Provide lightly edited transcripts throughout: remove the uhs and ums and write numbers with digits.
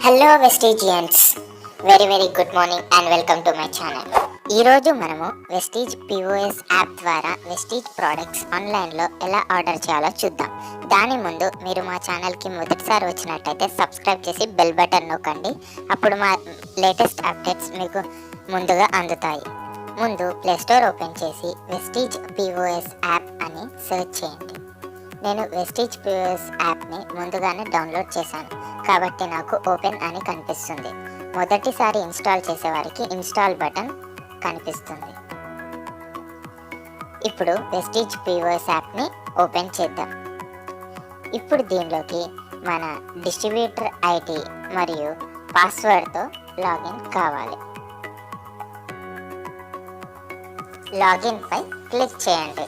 Hello వెస్టీజియన్స్, very good morning and welcome to my channel. ఈరోజు మనము Vestige POS app ద్వారా Vestige products ఆన్లైన్లో ఎలా ఆర్డర్ చేయాలో చూద్దాం. దాని ముందు మీరు మా ఛానల్కి మొదటిసారి వచ్చినట్టయితే సబ్స్క్రైబ్ చేసి బెల్ బటన్ నొక్కండి. అప్పుడు మా లేటెస్ట్ అప్డేట్స్ మీకు ముందుగా అందుతాయి. ముందు ప్లేస్టోర్ ఓపెన్ చేసి వెస్టీజ్ POS యాప్ అని సెర్చ్ చేయండి. నేను వెస్టీజ్ POS యాప్ని ముందుగానే డౌన్లోడ్ చేశాను కాబట్టి నాకు ఓపెన్ అని కనిపిస్తుంది. మొదటిసారి ఇన్స్టాల్ చేసేవారికి ఇన్స్టాల్ బటన్ కనిపిస్తుంది. ఇప్పుడు వెస్టీజ్ POS యాప్ని ఓపెన్ చేద్దాం. ఇప్పుడు దీనిలోకి మన డిస్ట్రిబ్యూటర్ ID మరియు పాస్వర్డ్తో లాగిన్ కావాలి. లాగిన్ పై క్లిక్ చేయండి.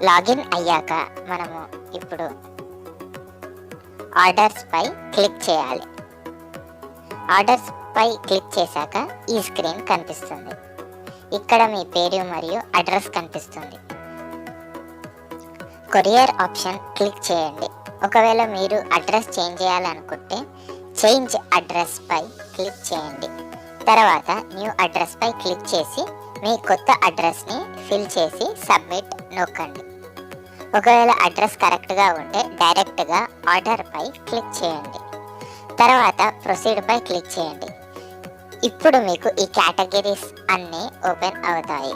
లాగిన్ అయ్యాక మనము ఇప్పుడు ఆర్డర్స్ పై క్లిక్ చేయాలి. ఆర్డర్స్ పై క్లిక్ చేశాక ఈ స్క్రీన్ కనిపిస్తుంది. ఇక్కడ మీ పేరు మరియు అడ్రస్ కనిపిస్తుంది. కొరియర్ ఆప్షన్ క్లిక్ చేయండి. ఒకవేళ మీరు అడ్రస్ చేంజ్ చేయాలనుకుంటే చేంజ్ అడ్రస్ పై క్లిక్ చేయండి. తర్వాత న్యూ అడ్రస్ పై క్లిక్ చేసి మీ కొత్త అడ్రస్ని ఫిల్ చేసి సబ్మిట్ నొక్కండి. ఒకవేళ అడ్రస్ కరెక్ట్గా ఉంటే డైరెక్ట్గా ఆర్డర్ పై క్లిక్ చేయండి. తర్వాత ప్రొసీడ్ పై క్లిక్ చేయండి. ఇప్పుడు మీకు ఈ కేటగిరీస్ అన్నీ ఓపెన్ అవుతాయి.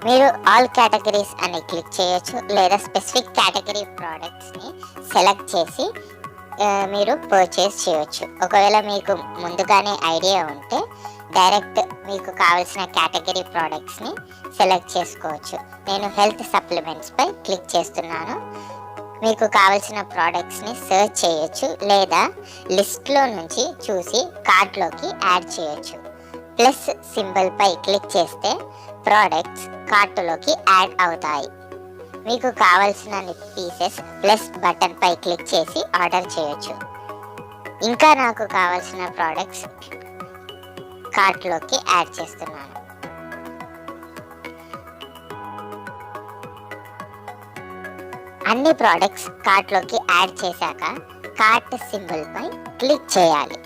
మీరు ఆల్ కేటగిరీస్ అని క్లిక్ చేయొచ్చు, లేదా స్పెసిఫిక్ కేటగిరీ ప్రోడక్ట్స్ని సెలెక్ట్ చేసి మీరు పర్చేస్ చేయొచ్చు. ఒకవేళ మీకు ముందుగానే ఐడియా ఉంటే డైరెక్ట్ మీకు కావాల్సిన కేటగిరీ ప్రోడక్ట్స్ని సెలెక్ట్ చేసుకోవచ్చు. నేను హెల్త్ సప్లిమెంట్స్ పై క్లిక్ చేస్తున్నాను. మీకు కావాల్సిన ప్రోడక్ట్స్ని సెర్చ్ చేయొచ్చు, లేదా లిస్ట్లో నుంచి చూసి కార్ట్లోకి యాడ్ చేయొచ్చు. ప్లస్ సింబల్ పై క్లిక్ చేస్తే ప్రోడక్ట్స్ కార్టులోకి యాడ్ అవుతాయి. మీకు కావాల్సిన పీసెస్ ప్లస్ బటన్ పై క్లిక్ చేసి ఆర్డర్ చేయొచ్చు. ఇంకా నాకు కావాల్సిన ప్రోడక్ట్స్ కార్ట్లోకి యాడ్ చేస్తున్నాను. అన్ని ప్రోడక్ట్స్ కార్ట్లోకి యాడ్ చేశాక కార్ట్ సింబల్ పై క్లిక్ చేయాలి.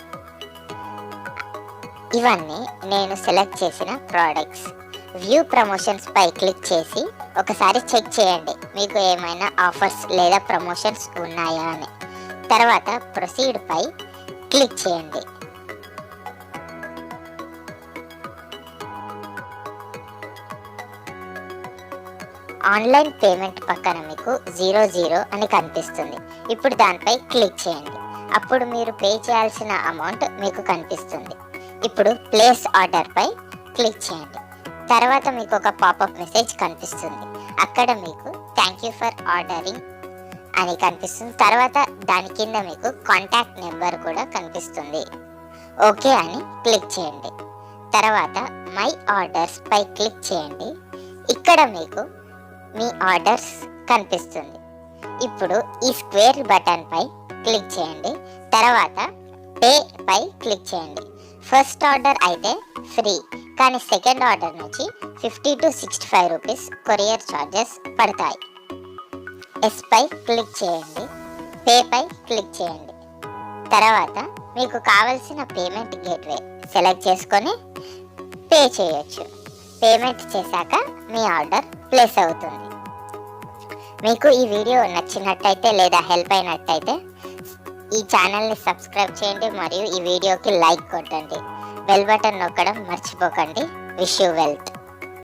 ఇవన్నీ నేను సెలెక్ట్ చేసిన ప్రోడక్ట్స్. వ్యూ ప్రమోషన్స్ పై క్లిక్ చేసి ఒకసారి చెక్ చేయండి మీకు ఏమైనా ఆఫర్స్ లేదా ప్రమోషన్స్ ఉన్నాయా అని. తర్వాత ప్రొసీడ్ పై క్లిక్ చేయండి. ఆన్లైన్ పేమెంట్ పక్కన మీకు 00 అని కనిపిస్తుంది. ఇప్పుడు దానిపై క్లిక్ చేయండి. అప్పుడు మీరు పే చేయాల్సిన అమౌంట్ మీకు కనిపిస్తుంది. ఇప్పుడు ప్లేస్ ఆర్డర్ పై క్లిక్ చేయండి. తర్వాత మీకు ఒక పాపప్ మెసేజ్ కనిపిస్తుంది. అక్కడ మీకు థ్యాంక్ యూ ఫర్ ఆర్డరింగ్ అని కనిపిస్తుంది. తర్వాత దాని కింద మీకు కాంటాక్ట్ నెంబర్ కూడా కనిపిస్తుంది. ఓకే అని క్లిక్ చేయండి. తర్వాత మై ఆర్డర్స్ పై క్లిక్ చేయండి. ఇక్కడ మీకు మీ ఆర్డర్స్ కనిపిస్తుంది. ఇప్పుడు ఈ స్క్వేర్ బటన్ పై క్లిక్ చేయండి. తర్వాత పే పై క్లిక్ చేయండి. ఫస్ట్ ఆర్డర్ అయితే ఫ్రీ, కానీ సెకండ్ ఆర్డర్ నుంచి 50 to 65 రూపీస్ కొరియర్ ఛార్జెస్ పడతాయి. ఎస్ పై క్లిక్ చేయండి. పే పై క్లిక్ చేయండి. తర్వాత మీకు కావలసిన పేమెంట్ గేట్వే సెలెక్ట్ చేసుకొని పే చేయొచ్చు. పేమెంట్ చేశాక మీ ఆర్డర్ ప్లేస్ అవుతుంది. మీకు ఈ వీడియో నచ్చినట్టయితే లేదా హెల్ప్ అయినట్టయితే ఈ ఛానల్ని సబ్స్క్రైబ్ చేయండి మరియు ఈ వీడియోకి లైక్ కొట్టండి. బెల్ బటన్ నొక్కడం మర్చిపోకండి. Wish you wealth.